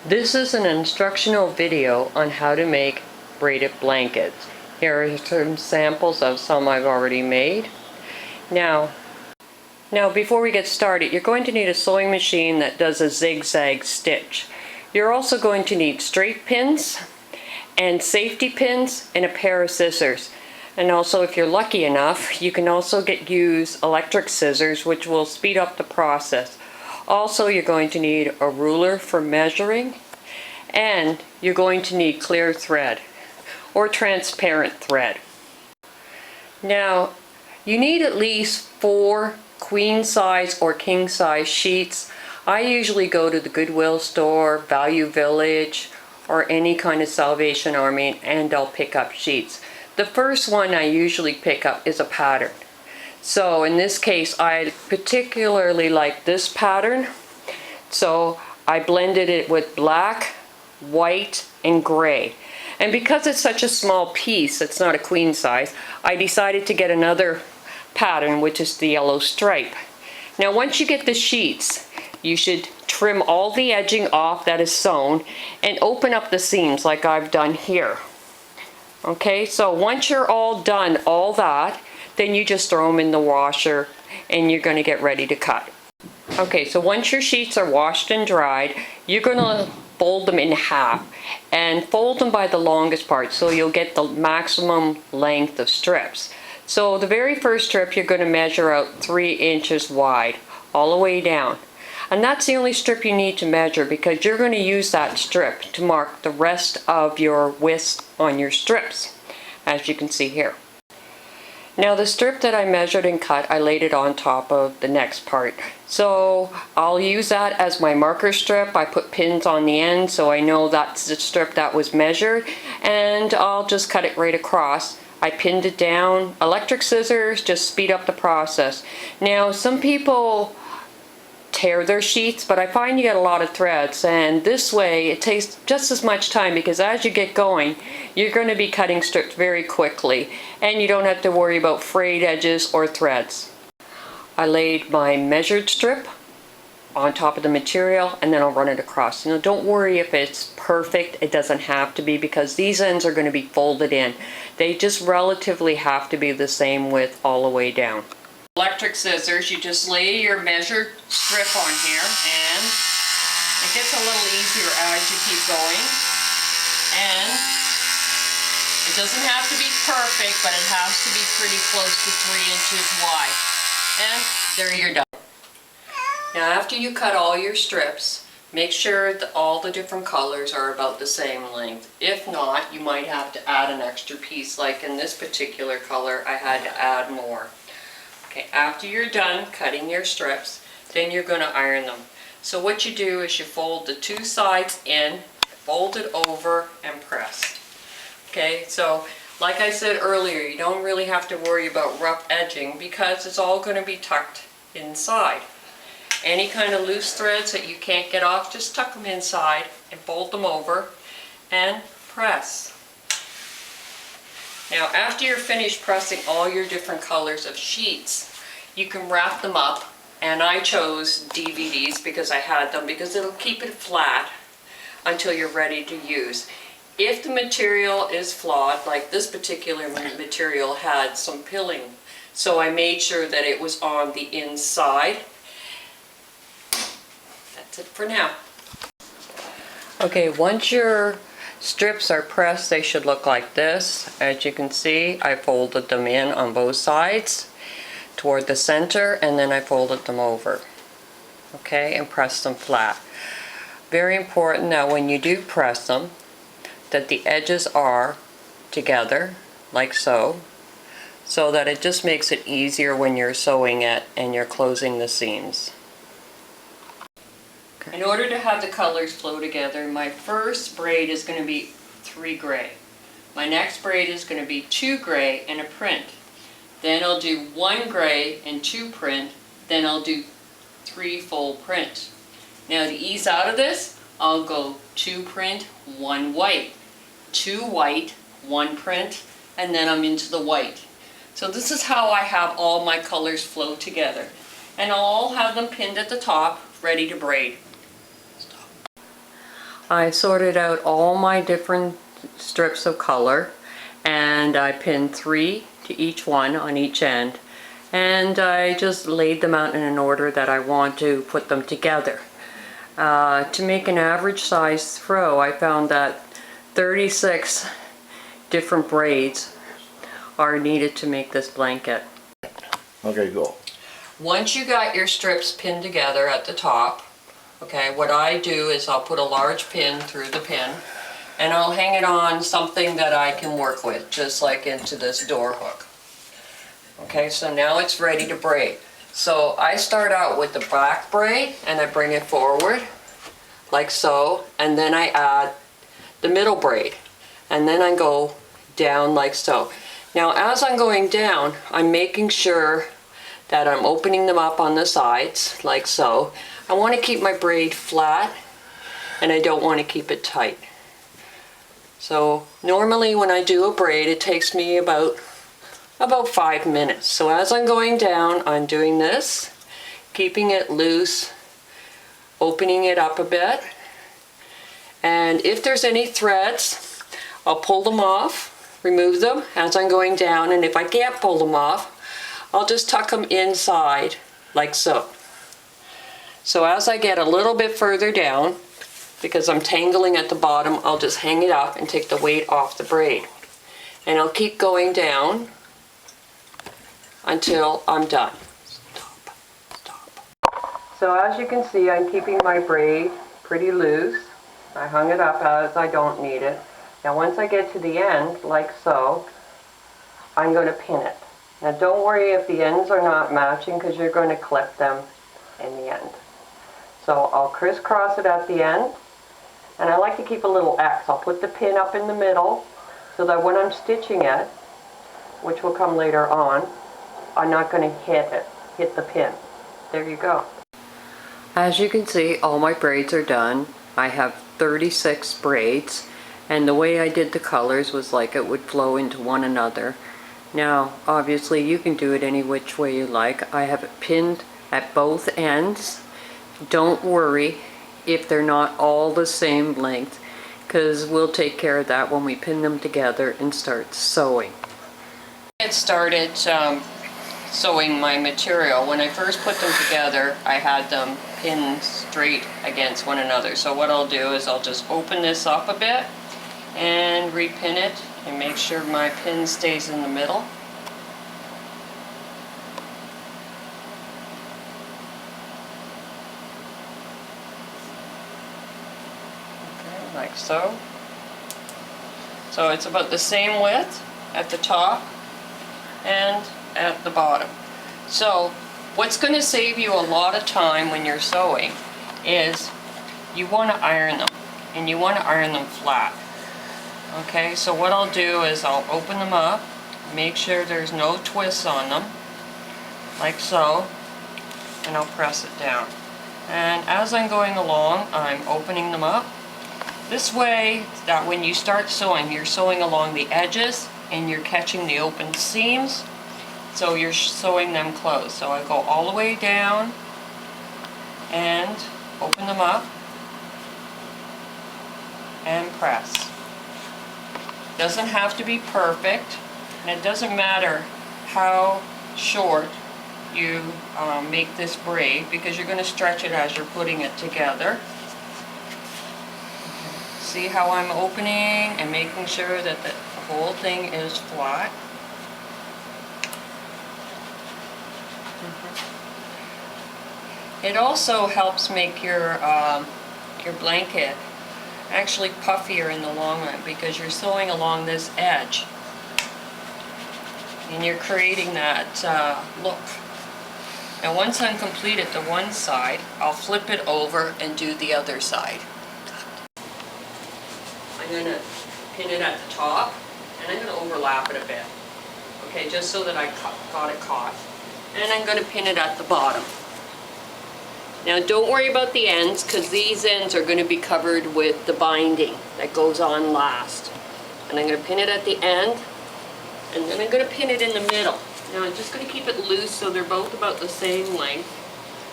This is an instructional video on how to make braided blankets. Here are some samples of some I've already made. Now before we get started, you're going to need a sewing machine that does a zigzag stitch. You're also going to need straight pins and safety pins and a pair of scissors. And also, if you're lucky enough, you can also use electric scissors, which will speed up the process. Also, you're going to need a ruler for measuring, and you're going to need clear thread or transparent thread. Now, you need at least 4 queen size or king size sheets. I usually go to the Goodwill store, Value Village, or any kind of Salvation Army, and I'll pick up sheets. The first one I usually pick up is a pattern. So in this case, I particularly like this pattern. So I blended it with black, white, and gray. And because it's such a small piece, it's not a queen size, I decided to get another pattern, which is the yellow stripe. Now once you get the sheets, you should trim all the edging off that is sewn and open up the seams like I've done here. Okay, so once you're all done all that, then you just throw them in the washer and you're going to get ready to cut. Okay, so once your sheets are washed and dried, you're going to fold them in half and fold them by the longest part so you'll get the maximum length of strips. So the very first strip you're going to measure out 3 inches wide all the way down. And that's the only strip you need to measure because you're going to use that strip to mark the rest of your width on your strips, as you can see here. Now the strip that I measured and cut, I laid it on top of the next part. So I'll use that as my marker strip. I put pins on the end so I know that's the strip that was measured, and I'll just cut it right across. I pinned it down. Electric scissors just speed up the process. Now some people tear their sheets, but I find you get a lot of threads, and this way it takes just as much time because as you get going you're going to be cutting strips very quickly and you don't have to worry about frayed edges or threads. I laid my measured strip on top of the material and then I'll run it across. Now don't worry if it's perfect, it doesn't have to be because these ends are going to be folded in. They just relatively have to be the same width all the way down. Electric scissors, you just lay your measured strip on here and it gets a little easier as you keep going, and it doesn't have to be perfect, but it has to be pretty close to 3 inches wide, and there you're done. Now after you cut all your strips, make sure that all the different colors are about the same length. If not, you might have to add an extra piece, like in this particular color I had to add more. Okay, after you're done cutting your strips, then you're going to iron them. So what you do is you fold the 2 sides in, fold it over, and press. Okay, so like I said earlier, you don't really have to worry about rough edging because it's all going to be tucked inside. Any kind of loose threads that you can't get off, just tuck them inside and fold them over and press. Now after you're finished pressing all your different colors of sheets, you can wrap them up, and I chose DVDs because I had them because it'll keep it flat until you're ready to use. If the material is flawed, like this particular material had some pilling, so I made sure that it was on the inside. That's it for now. Okay, once your strips are pressed, they should look like this. As you can see, I folded them in on both sides toward the center, and then I folded them over. Okay, and pressed them flat. Very important that when you do press them, that the edges are together, like so that it just makes it easier when you're sewing it and you're closing the seams. In order to have the colors flow together, my first braid is going to be 3 gray. My next braid is going to be 2 gray and a print. Then I'll do 1 gray and 2 print. Then I'll do 3 full print. Now to ease out of this, I'll go 2 print, 1 white. 2 white, 1 print, and then I'm into the white. So this is how I have all my colors flow together. And I'll all have them pinned at the top, ready to braid. I sorted out all my different strips of color, and I pinned 3 to each one on each end, and I just laid them out in an order that I want to put them together. To make an average size throw, I found that 36 different braids are needed to make this blanket. Okay, go. Once you got your strips pinned together at the top, okay, what I do is I'll put a large pin through the pin, and I'll hang it on something that I can work with, just like into this door hook. Okay, so now it's ready to braid. So I start out with the back braid, and I bring it forward, like so, and then I add the middle braid, and then I go down like so. Now as I'm going down, I'm making sure that I'm opening them up on the sides, like so. I want to keep my braid flat, and I don't want to keep it tight. So normally when I do a braid, it takes me about 5 minutes. So as I'm going down, I'm doing this, keeping it loose, opening it up a bit. And if there's any threads, I'll pull them off, remove them as I'm going down, and if I can't pull them off, I'll just tuck them inside, like so. So as I get a little bit further down, because I'm tangling at the bottom, I'll just hang it up and take the weight off the braid. And I'll keep going down until I'm done. Stop, stop. So as you can see, I'm keeping my braid pretty loose. I hung it up as I don't need it. Now once I get to the end, like so, I'm going to pin it. Now don't worry if the ends are not matching, because you're going to clip them in the end. So I'll crisscross it at the end, and I like to keep a little X. I'll put the pin up in the middle so that when I'm stitching it, which will come later on, I'm not going to hit the pin. There you go. As you can see, all my braids are done. I have 36 braids, and the way I did the colors was like it would flow into one another. Now obviously you can do it any which way you like. I have it pinned at both ends. Don't worry if they're not all the same length, because we'll take care of that when we pin them together and start sewing. I started sewing my material. When I first put them together, I had them pinned straight against one another. So what I'll do is I'll just open this up a bit and repin it and make sure my pin stays in the middle. Okay, like so. So it's about the same width at the top and at the bottom. So what's going to save you a lot of time when you're sewing is you want to iron them, and you want to iron them flat. Okay, so what I'll do is I'll open them up, make sure there's no twists on them, like so, and I'll press it down. And as I'm going along, I'm opening them up. This way, that when you start sewing, you're sewing along the edges and you're catching the open seams, so you're sewing them closed. So I go all the way down and open them up and press. Doesn't have to be perfect, and it doesn't matter how short you make this braid, because you're going to stretch it as you're putting it together. See how I'm opening and making sure that the whole thing is flat. It also helps make your blanket actually puffier in the long run, because you're sewing along this edge and you're creating that look. Now once I'm complete at the one side, I'll flip it over and do the other side. I'm going to pin it at the top, and I'm going to overlap it a bit, okay, just so that I got it caught. And I'm going to pin it at the bottom. Now don't worry about the ends, because these ends are going to be covered with the binding that goes on last. And I'm going to pin it at the end, and then I'm going to pin it in the middle. Now I'm just going to keep it loose so they're both about the same length.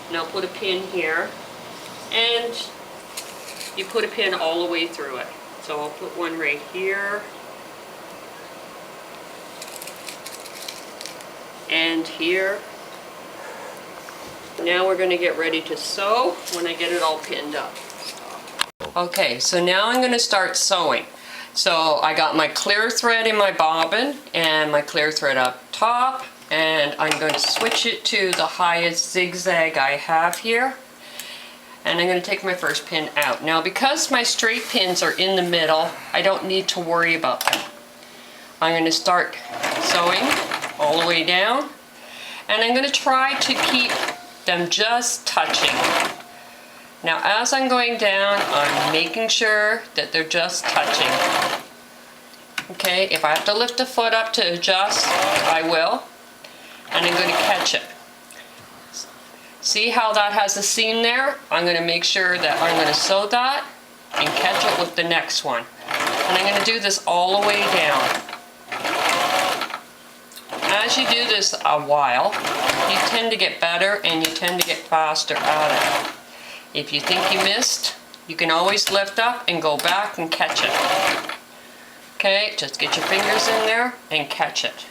And I'll put a pin here. And you put a pin all the way through it. So I'll put one right here. And here. Now we're going to get ready to sew when I get it all pinned up. Okay, so now I'm going to start sewing. So I got my clear thread in my bobbin and my clear thread up top, and I'm going to switch it to the highest zigzag I have here. And I'm going to take my first pin out. Now because my straight pins are in the middle, I don't need to worry about them. I'm going to start sewing all the way down, and I'm going to try to keep them just touching. Now as I'm going down, I'm making sure that they're just touching. Okay, if I have to lift a foot up to adjust, I will. And I'm going to catch it. See how that has a seam there? I'm going to make sure that I'm going to sew that and catch it with the next one. And I'm going to do this all the way down. As you do this a while, you tend to get better and you tend to get faster at it. If you think you missed, you can always lift up and go back and catch it. Okay, just get your fingers in there and catch it.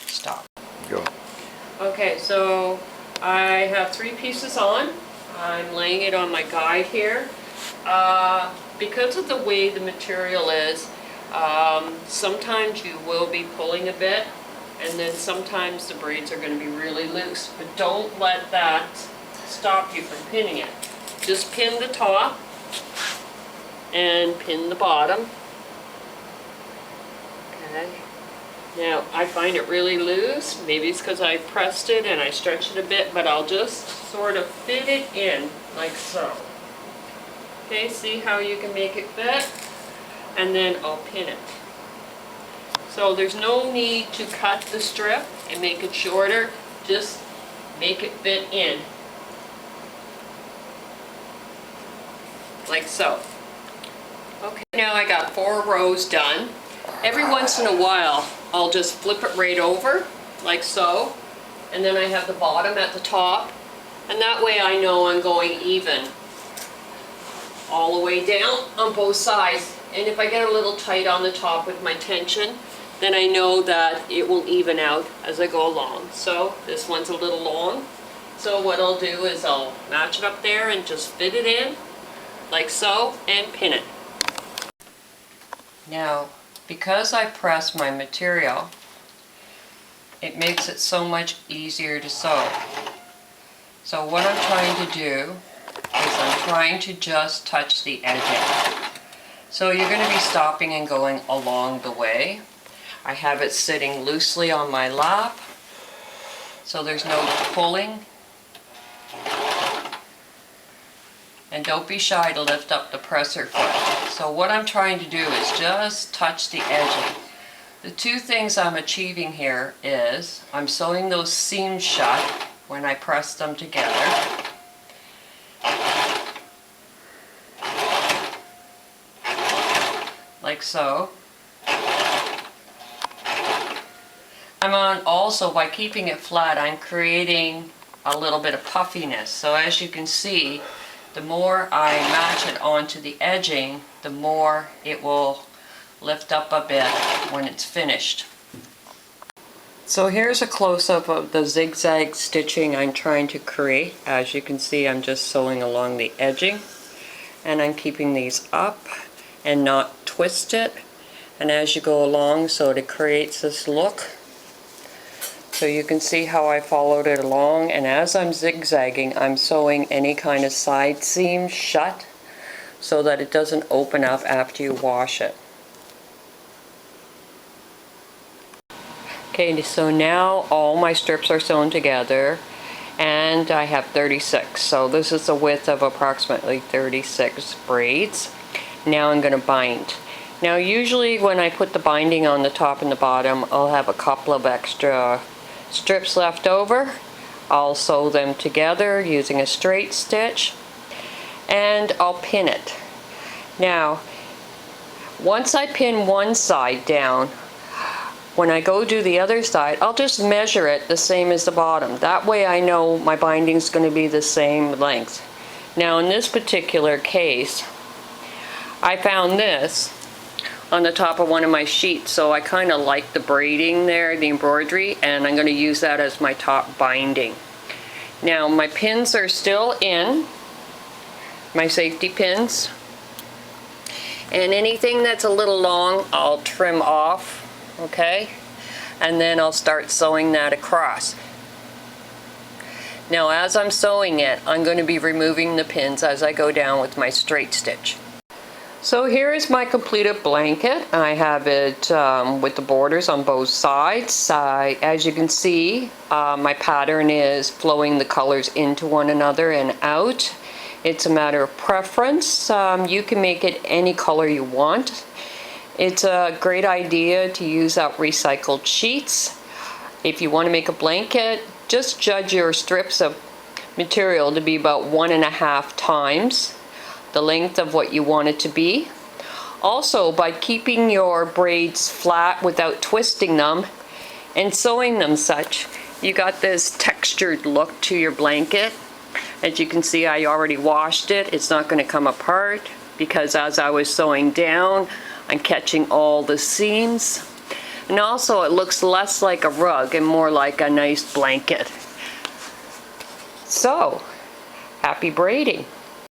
Stop. Go. Okay, so I have 3 pieces on. I'm laying it on my guide here. Because of the way the material is, sometimes you will be pulling a bit, and then sometimes the braids are going to be really loose. But don't let that stop you from pinning it. Just pin the top and pin the bottom. Okay. Now I find it really loose. Maybe it's because I pressed it and I stretched it a bit, but I'll just sort of fit it in like so. Okay, see how you can make it fit? And then I'll pin it. So there's no need to cut the strip and make it shorter. Just make it fit in. Like so. Okay, now I got 4 rows done. Every once in a while, I'll just flip it right over, like so. And then I have the bottom at the top. And that way I know I'm going even all the way down on both sides. And if I get a little tight on the top with my tension, then I know that it will even out as I go along. So this one's a little long. So what I'll do is I'll match it up there and just fit it in, like so, and pin it. Now, because I press my material, it makes it so much easier to sew. So what I'm trying to do is I'm trying to just touch the edging. So you're going to be stopping and going along the way. I have it sitting loosely on my lap, so there's no pulling. And don't be shy to lift up the presser foot. So what I'm trying to do is just touch the edging. The 2 things I'm achieving here is I'm sewing those seams shut when I press them together. Like so. Also, by keeping it flat, I'm creating a little bit of puffiness. So as you can see, the more I match it onto the edging, the more it will lift up a bit when it's finished. So here's a close-up of the zigzag stitching I'm trying to create. As you can see, I'm just sewing along the edging, and I'm keeping these up and not twist it. And as you go along, so it creates this look. So you can see how I followed it along, and as I'm zigzagging, I'm sewing any kind of side seam shut so that it doesn't open up after you wash it. Okay, so now all my strips are sewn together, and I have 36. So this is a width of approximately 36 braids. Now I'm going to bind. Now usually when I put the binding on the top and the bottom, I'll have a couple of extra strips left over. I'll sew them together using a straight stitch, and I'll pin it. Now, once I pin one side down, when I go do the other side, I'll just measure it the same as the bottom. That way I know my binding's going to be the same length. Now in this particular case, I found this on the top of one of my sheets, so I kind of like the braiding there, the embroidery, and I'm going to use that as my top binding. Now my pins are still in, my safety pins, and anything that's a little long I'll trim off, okay? And then I'll start sewing that across. Now as I'm sewing it, I'm going to be removing the pins as I go down with my straight stitch. So here is my completed blanket. I have it with the borders on both sides. As you can see, my pattern is flowing the colors into one another and out. It's a matter of preference. You can make it any color you want. It's a great idea to use up recycled sheets. If you want to make a blanket, just judge your strips of material to be about 1.5 times the length of what you want it to be. Also, by keeping your braids flat without twisting them and sewing them such, you got this textured look to your blanket. As you can see, I already washed it. It's not going to come apart because as I was sewing down, I'm catching all the seams. And also it looks less like a rug and more like a nice blanket. So, happy braiding.